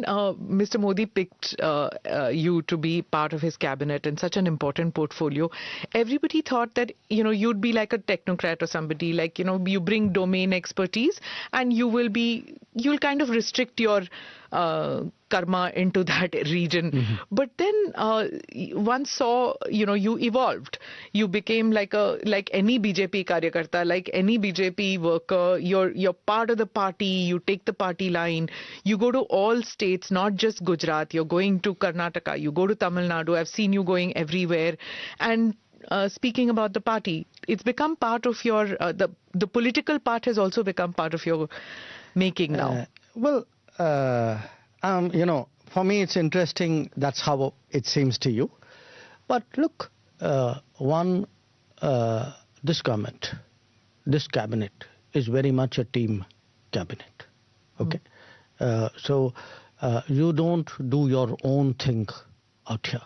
when Mr. Modi picked you to be part of his cabinet in such an important portfolio, everybody thought that, you'd be like a technocrat or somebody, like, you bring domain expertise and you'll kind of restrict your karma into that region. Mm-hmm. But then one saw, you evolved. You became like any BJP karyakarta, like any BJP worker. You're part of the party. You take the party line. You go to all states, not just Gujarat. You're going to Karnataka. You go to Tamil Nadu. I've seen you going everywhere. And speaking about the party, it's become part of your the political part has also become part of your making now. For me, it's interesting. That's how it seems to you. But look, this government, this cabinet is very much a team cabinet. Okay? So you don't do your own thing out here.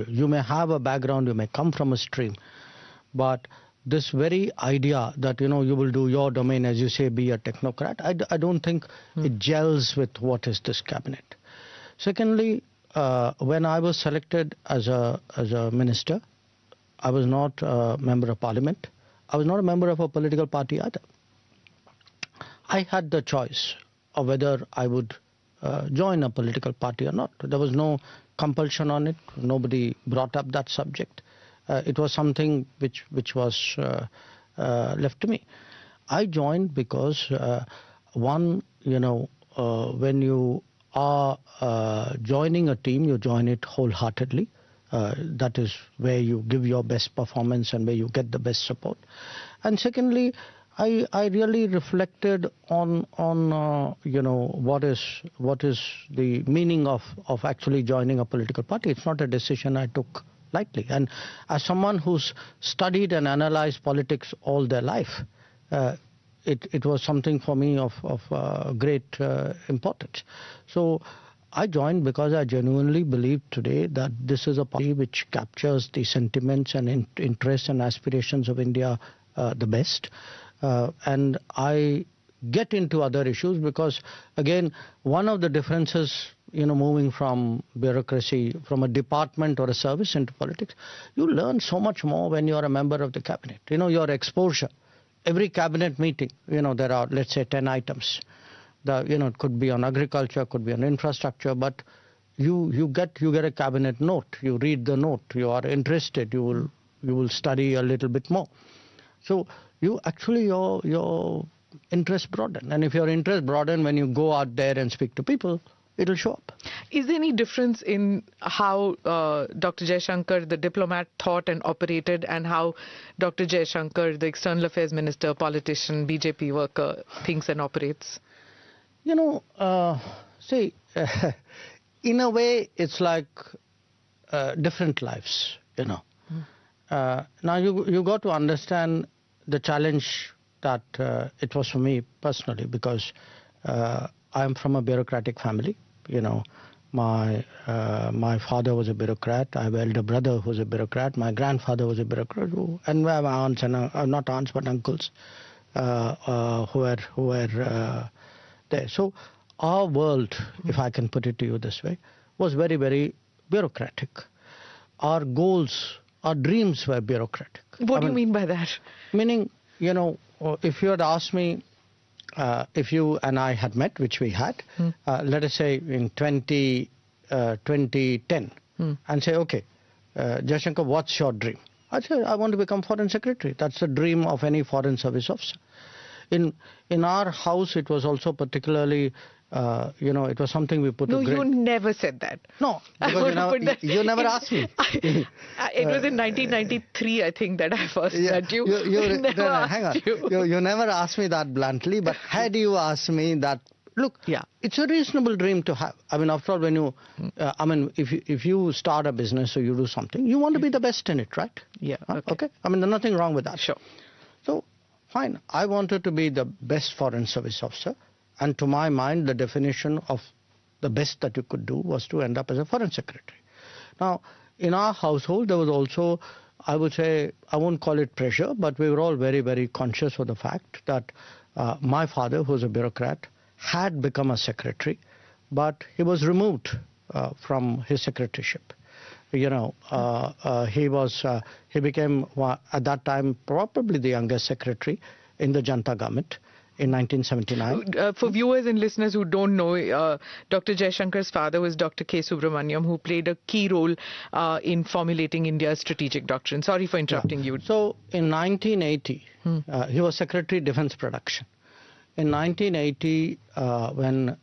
You may have a background, you may come from a stream, but this very idea that, you will do your domain, as you say, be a technocrat, I don't think it gels with what is this cabinet. Secondly, when I was selected as a minister, I was not a member of parliament. I was not a member of a political party either. I had the choice of whether I would join a political party or not. There was no compulsion on it. Nobody brought up that subject. It was something which was left to me. I joined because when you are joining a team, you join it wholeheartedly. That is where you give your best performance and where you get the best support. And secondly, I really reflected on what is the meaning of actually joining a political party. It's not a decision I took lightly. And as someone who's studied and analyzed politics all their life, it was something for me of great importance. So I joined because I genuinely believe today that this is a party which captures the sentiments and interests and aspirations of India the best. And I get into other issues because, again, one of the differences, moving from bureaucracy, from a department or a service into politics, you learn so much more when you're a member of the cabinet. Your exposure. Every cabinet meeting, there are, let's say, 10 items. It could be on agriculture, could be on infrastructure, but you get a cabinet note. You read the note. You are interested. You will study a little bit more. So you actually your interest broaden, and if your interest broaden, when you go out there and speak to people, it'll show up. Is there any difference in how Dr. Jaishankar, the diplomat, thought and operated, and how Dr. Jaishankar, the external affairs minister, politician, BJP worker, thinks and operates? See, in a way, it's like different lives, Now, you got to understand the challenge that it was for me personally, because I'm from a bureaucratic family. My father was a bureaucrat. I have an elder brother who was a bureaucrat. My grandfather was a bureaucrat, and we have aunts and not aunts but uncles who were there. So our world, if I can put it to you this way, was very, very bureaucratic. Our goals, our dreams were bureaucratic. What do you mean by that? Meaning, if you had asked me, if you and I had met, which we had, let us say in 2010, and say, okay, Jaishankar, what's your dream? I'd say, I want to become foreign secretary. That's the dream of any foreign service officer. In our house, it was also particularly, it was something we put. No, you never said that. No, because you never asked me. It was in 1993, I think, that I first met you. Hang on. You never asked me that bluntly, but had you asked me that, look, it's a reasonable dream to have. I mean, after all, when you, if you start a business or you do something, you want to be the best in it, right? Yeah. Okay. I mean, there's nothing wrong with that. Sure. So, fine. I wanted to be the best foreign service officer. And to my mind, the definition of the best that you could do was to end up as a foreign secretary. Now, in our household, there was also, I would say, I won't call it pressure, but we were all very, very conscious of the fact that my father, who was a bureaucrat, had become a secretary but he was removed from his secretaryship. He became at that time probably the youngest secretary in the Janta government in 1979. For viewers and listeners who don't know, Dr. Jaishankar's father was Dr. K. Subramaniam, who played a key role in formulating India's strategic doctrine. Sorry for interrupting you. So in 1980, he was Secretary Defense Production. In 1980, when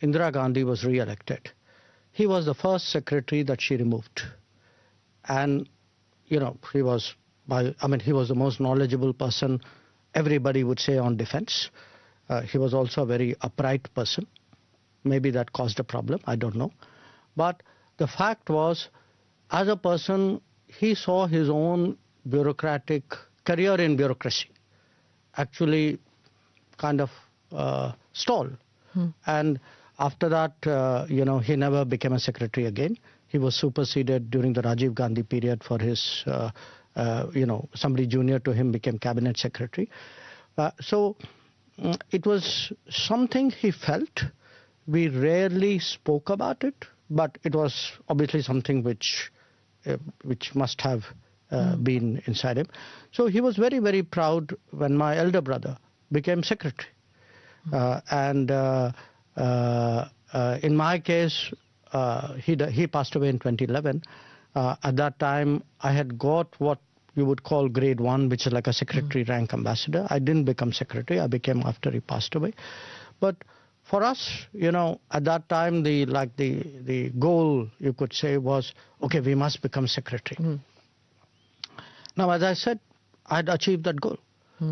Indira Gandhi was re-elected, he was the first secretary that she removed. And, he was the most knowledgeable person, everybody would say, on defense. He was also a very upright person. Maybe that caused a problem, I don't know. But the fact was, as a person, he saw his own bureaucratic career in bureaucracy actually kind of stall. And after that, he never became a secretary again. He was superseded during the Rajiv Gandhi period for his, somebody junior to him became cabinet secretary. So it was something he felt. We rarely spoke about it, but it was obviously something which must have been inside him. So he was very, very proud when my elder brother became secretary. In my case, he passed away in 2011. At that time, I had got what you would call grade 1, which is like a secretary rank ambassador. I didn't become secretary. I became after he passed away. But for us, at that time, the goal, you could say, was, okay, we must become secretary. Now, as I said, I had achieved that goal.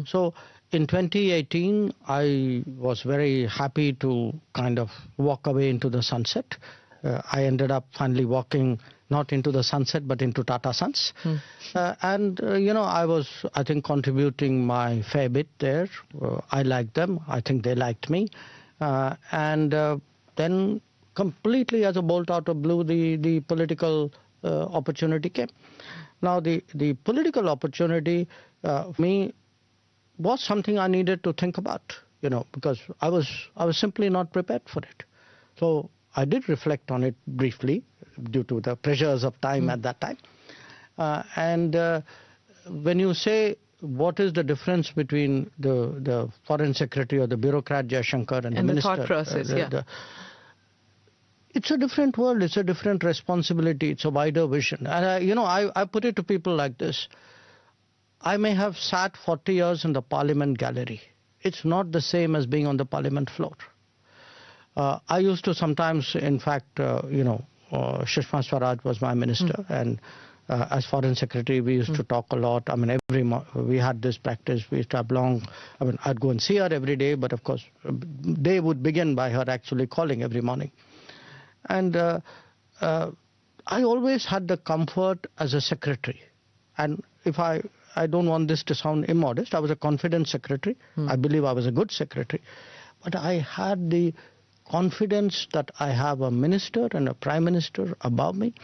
So in 2018, I was very happy to kind of walk away into the sunset. I ended up finally walking not into the sunset, but into Tata Sons. I was, I think, contributing my fair bit there. I liked them. I think they liked me. Then completely as a bolt out of blue, the political opportunity came. Now, the political opportunity for me was something I needed to think about, because I was simply not prepared for it. So I did reflect on it briefly due to the pressures of time at that time. When you say what is the difference between the foreign secretary or the bureaucrat Jaishankar and the minister, thought process, it's a different world. It's a different responsibility. It's a wider vision. And I put it to people like this. I may have sat 40 years in the Parliament gallery. It's not the same as being on the Parliament floor. I used to sometimes, in fact, Sushma Swaraj was my minister, and as foreign secretary, we used to talk a lot. I mean, we had this practice. We used to have long. I mean, I'd go and see her every day, but of course, day would begin by her actually calling every morning. And I always had the comfort as a secretary. And if I don't want this to sound immodest, I was a confident secretary. I believe I was a good secretary. But I had the confidence that I have a minister and a prime minister above me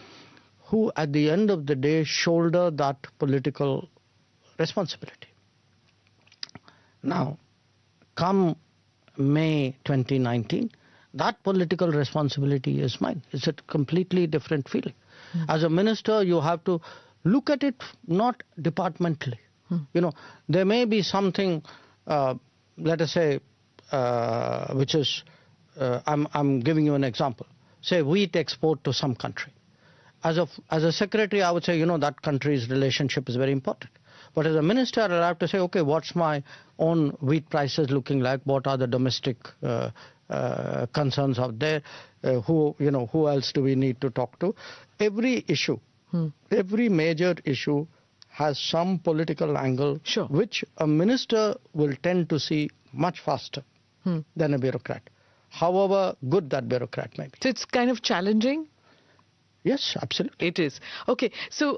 who at the end of the day shoulder that political responsibility. Now, come May 2019, that political responsibility is mine. It's a completely different feeling. As a minister, you have to look at it not departmentally. There may be something, let us say, which is, I'm giving you an example. Say wheat export to some country. As a secretary, I would say, that country's relationship is very important. But as a minister, I'll have to say, okay, what's my own wheat prices looking like? What are the domestic concerns out there? Who else do we need to talk to? Every issue, every major issue has some political angle, which a minister will tend to see much faster than a bureaucrat, however good that bureaucrat may be. So it's kind of challenging? Yes, absolutely. It is. Okay, so